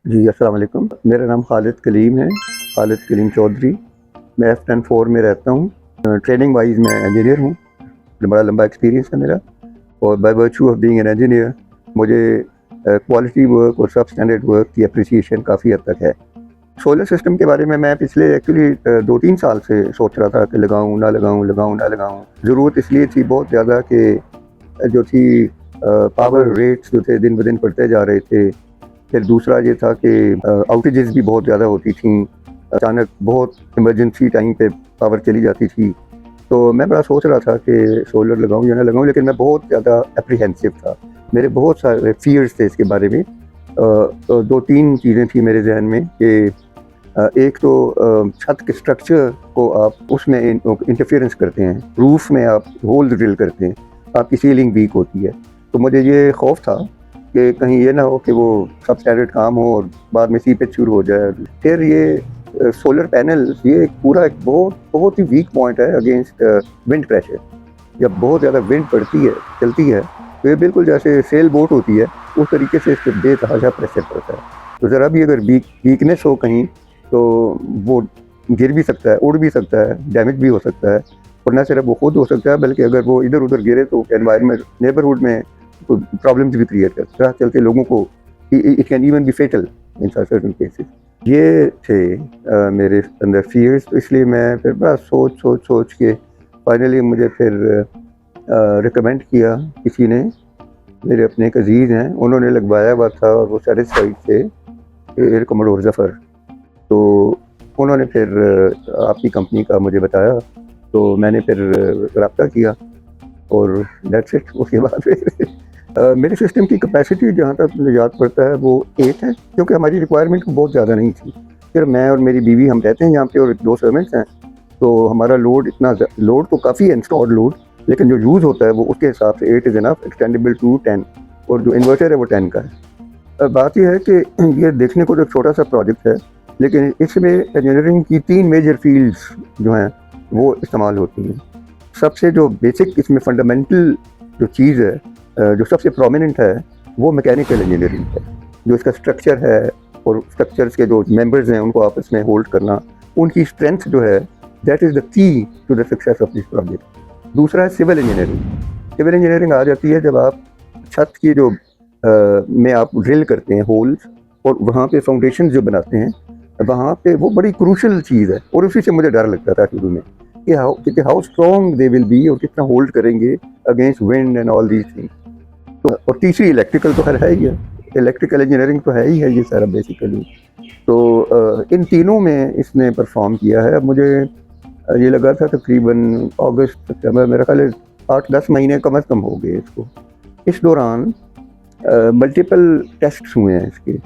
जी, अस्सलाम वालेकुम। मेरा नाम खालिद कलीम है, खालिद कलीम चौधरी। मैं F10-4 में रहता हूँ। ट्रेनिंग वाइज़ मैं इंजीनियर हूँ। बड़ा लंबा एक्सपीरियंस है मेरा और by virtue of being an engineer मुझे क्वालिटी वर्क और सब स्टैंडर्ड वर्क की एप्रिसिएशन काफ़ी हद तक है। सोलर सिस्टम के बारे में मैं पिछले एक्चुअली 2-3 साल से सोच रहा था कि लगाऊँ, ना लगाऊँ, लगाऊँ, ना लगाऊँ। ज़रूरत इसलिए थी बहुत ज़्यादा कि जो थी पावर रेट्स जो थे दिन-ब-दिन बढ़ते जा रहे थे। फिर दूसरा ये था कि आउटेजेस भी बहुत ज़्यादा होती थी। अचानक बहुत इमरजेंसी टाइम पे पावर चली जाती थी। तो मैं बड़ा सोच रहा था कि सोलर लगाऊँ या ना लगाऊँ, लेकिन मैं बहुत ज़्यादा एप्रीहेंसिव था। मेरे बहुत सारे फ़ियर्स थे इसके बारे में। 2-3 चीज़ें थी मेरे ज़हन में कि एक तो छत के स्ट्रक्चर को आप उसमें इंटरफेरेंस करते हैं, रूफ़ में आप होल ड्रिल करते हैं, आपकी सीलिंग वीक होती है। तो मुझे ये खौफ था कि कहीं ये ना हो कि वो सब स्टैंडर्ड काम हो और बाद में सीपेज शुरू हो जाए। फिर ये सोलर पैनल्स ये एक पूरा एक बहुत ही वीक पॉइंट है अगेंस्ट विंड प्रेशर। जब बहुत ज़्यादा विंड पड़ती है, चलती है, तो ये बिल्कुल जैसे सेल बोट होती है, उस तरीके से इस पे बेतहाशा प्रेशर पड़ता है। तो ज़रा भी अगर वीकनेस हो कहीं, तो वो गिर भी सकता है, उड़ भी सकता है, डैमेज भी हो सकता है। और न सिर्फ वो खुद हो सकता है, बल्कि अगर वो इधर-उधर गिरे तो एनवायरनमेंट नेबरहुड में प्रॉब्लम्स भी क्रिएट करता है। चलते लोगों को it can even be fatal in certain cases. ये थे मेरे अंदर फियर्स। तो इसलिए मैं फिर बड़ा सोच के फाइनली मुझे फिर रिकमेंड किया किसी ने, मेरे अपने एक अजीज़ हैं, उन्होंने लगवाया हुआ था और वो सैटिस्फाइड थे, एयर कमोडोर ज़फ़र। तो उन्होंने फिर आपकी कंपनी का मुझे बताया, तो मैंने फिर रब्ता किया और दैट्स इट। उसके बाद फिर मेरे सिस्टम की कैपेसिटी जहाँ तक मुझे याद पड़ता है वो 8 है, क्योंकि हमारी रिक्वायरमेंट बहुत ज़्यादा नहीं थी। फिर मैं और मेरी बीवी हम रहते हैं यहाँ पे और 2 सर्वेंट्स हैं, तो हमारा लोड लोड तो काफ़ी है, इंस्टॉल्ड लोड, लेकिन जो यूज़ होता है वो उसके हिसाब से 8 इज़ इनफ, एक्सटेंडेबल टू 10, और जो इन्वर्टर है वो 10 का है। बात यह है कि ये देखने को तो एक छोटा सा प्रोजेक्ट है, लेकिन इसमें इंजीनियरिंग की 3 मेजर फील्ड्स जो हैं वो इस्तेमाल होती हैं। सबसे जो बेसिक इसमें फंडामेंटल जो चीज़ है, जो सबसे प्रोमिनेंट है, वो मैकेनिकल इंजीनियरिंग है। जो इसका स्ट्रक्चर है और स्ट्रक्चर्स के जो मेंबर्स हैं उनको आपस में होल्ड करना, उनकी स्ट्रेंथ जो है, that is the key to the success of this project. दूसरा है सिविल इंजीनियरिंग। सिविल इंजीनियरिंग आ जाती है जब आप छत की जो में आप ड्रिल करते हैं होल्स और वहाँ पे फाउंडेशन जो बनाते हैं, वहाँ पे वो बड़ी क्रूशल चीज़ है। और उसी से मुझे डर लगता था शुरू में कि how strong they will be और कितना होल्ड करेंगे against wind and all these things. तो और तीसरी इलेक्ट्रिकल तो है ही है, इलेक्ट्रिकल इंजीनियरिंग तो है ही है ये सारा बेसिकली। तो इन तीनों में इसने परफॉर्म किया है। अब मुझे ये लगा था तकरीबन अगस्त सितंबर, मेरा ख्याल है 8-10 महीने कम से कम हो गए इसको। इस दौरान मल्टीपल टेस्ट्स हुए हैं इसके,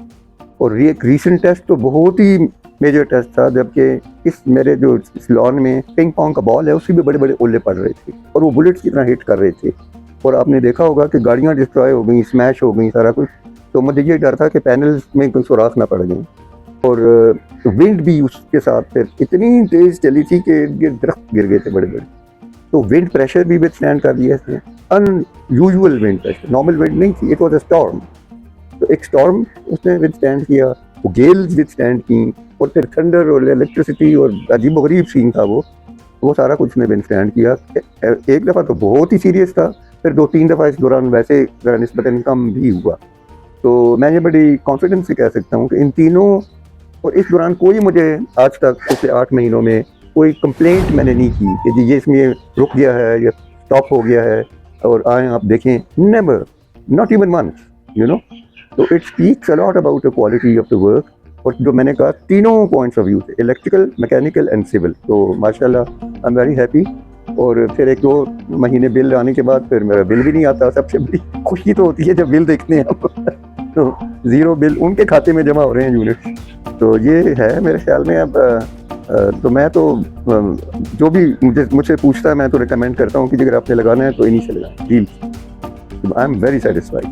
और ये एक रीसेंट टेस्ट तो बहुत ही मेजर टेस्ट था, जबकि इस मेरे जो इस लॉन में पिंग पोंग का बॉल है उससे भी बड़े बड़े ओले पड़ रहे थे और वो बुलेट्स की तरह हिट कर रहे थे। और आपने देखा होगा कि गाड़ियाँ डिस्ट्रॉय हो गई, स्मैश हो गई, सारा कुछ। तो मुझे ये डर था कि पैनल्स में कोई सुराख ना पड़ गए। और विंड भी उसके साथ फिर इतनी तेज़ चली थी कि ये दरख्त गिर गए थे बड़े बड़े। तो विंड प्रेशर भी विथस्टैंड कर दिया इसने, unusual wind pressure, normal wind नहीं थी, इट वॉज अ स्टॉर्म। तो एक स्टॉर्म उसने विथस्टैंड किया, वो गेल्स विथस्टैंड की, और फिर थंडर और इलेक्ट्रिसिटी और अजीबोगरीब सीन था वो सारा कुछ ने विथस्टैंड किया। एक दफ़ा तो बहुत ही सीरियस था, फिर 2-3 दफ़ा इस दौरान वैसे ज़रा निस्बतन कम भी हुआ। तो मैं ये बड़ी कॉन्फिडेंस से कह सकता हूँ कि इन तीनों, और इस दौरान कोई मुझे आज तक पिछले 8 महीनों में कोई कंप्लेंट मैंने नहीं की कि जी ये इसमें रुक गया है या स्टॉप हो गया है और आए आप देखें, never, not even once, you know. तो it speaks a lot about the quality of the work. और जो मैंने कहा तीनों पॉइंट्स ऑफ व्यू थे, इलेक्ट्रिकल, मैकेनिकल एंड सिविल, तो माशाल्लाह आई एम वेरी हैप्पी। और फिर 1-2 महीने बिल आने के बाद फिर मेरा बिल भी नहीं आता। सबसे बड़ी खुशी तो होती है जब बिल देखते हैं हम तो 0 बिल उनके खाते में जमा हो रहे हैं यूनिट। तो ये है मेरे ख्याल में। अब तो मैं तो जो भी मुझसे पूछता है मैं तो रिकमेंड करता हूँ कि अगर आपने लगाना है तो इन्हीं से लगाएं। I am very satisfied.